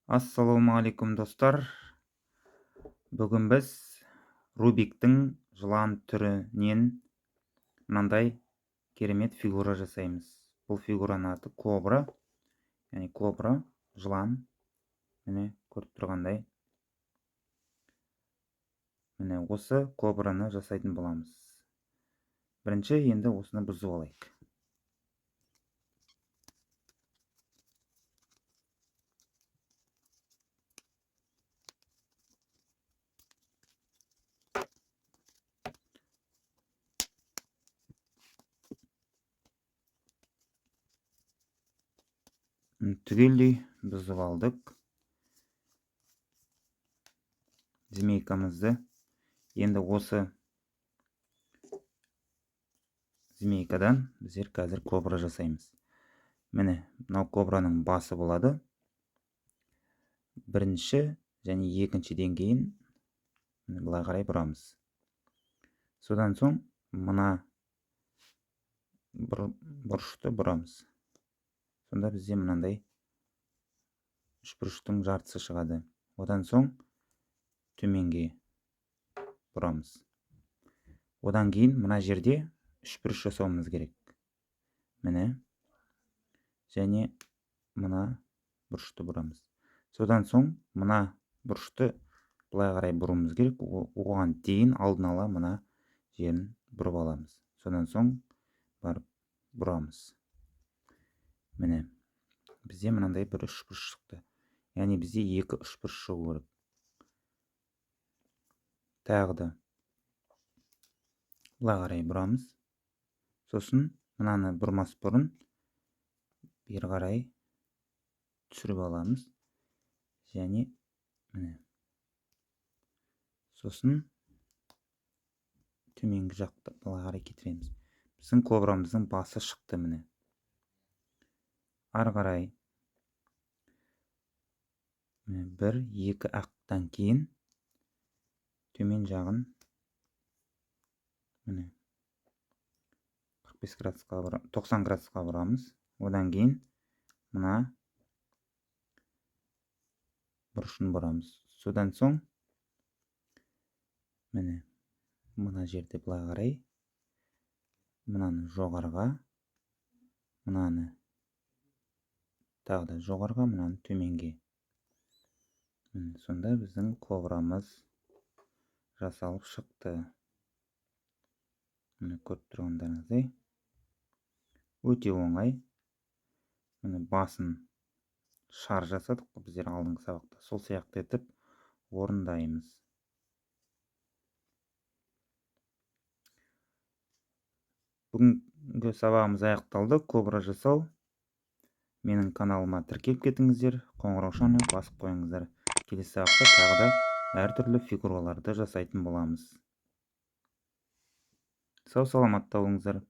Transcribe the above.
Ассалаумағалейкум достар. Бүгін біз Рубиктің жылан түрінен мынандай керемет фигура жасаймыз. Бұл фигураның аты кобра. Яғни кобра, жылан. Міне көріп тұрғандай. Міне осы кобраны жасайтын боламыз. Бірінші енді осыны бұзып алайық. Түгелдей бұзып алдық змейкамызды. Енді осы змейкадан біздер қазір кобра жасаймыз. Міне, мынау кобраның басы болады. Бірінші және екінші деңгейін былай қарай бұрамыз. Содан соң мына бұрышты бұрамыз. Сонда бізде мынандай үшбұрыштың жартысы шығады. Одан соң төменге бұрамыз. Одан кейін мына жерде үшбұрыш жасауымыз керек. Міне, және мына бұрышты бұрамыз. Содан соң мына бұрышты былай қарай бұруымыз керек. Оған дейін алдын ала мына жерін бұрып аламыз. Содан соң барып бұрамыз. Міне, бізде мынандай бір үшбұрыш шықты. Яғни бізде екі үшбұрыш шығу керек. Тағы да былай қарай бұрамыз. Сосын мынаны бұрмас бұрын бері қарай түсіріп аламыз. Және міне. Сосын төменгі жақты былай қарай кетіреміз. Біздің кобрамыздың басы шықты міне. Ары қарай бір, екі ақтан кейін төмен жағын міне 45 градусқа 90 градусқа бұрамыз. Одан кейін мына бұрышын бұрамыз. Содан соң міне мына жерде былай қарай мынаны жоғарыға, мынаны тағы да жоғарыға, мынаны төменге. Сонда біздің кобрамыз жасалып шықты. Міне көріп тұрғандарыңыздай. Өте оңай. Міне басын шар жасадық. Біздер алдыңғы сабақта сол сияқты етіп орындаймыз. Бүгінгі сабағымыз аяқталды. Кобра жасау. Менің каналыма тіркеліп кетіңіздер. Қоңыраушаны басып қойыңыздар. Келесі сабақта тағы да әртүрлі фигураларды жасайтын боламыз. Сау саламатта болыңыздар.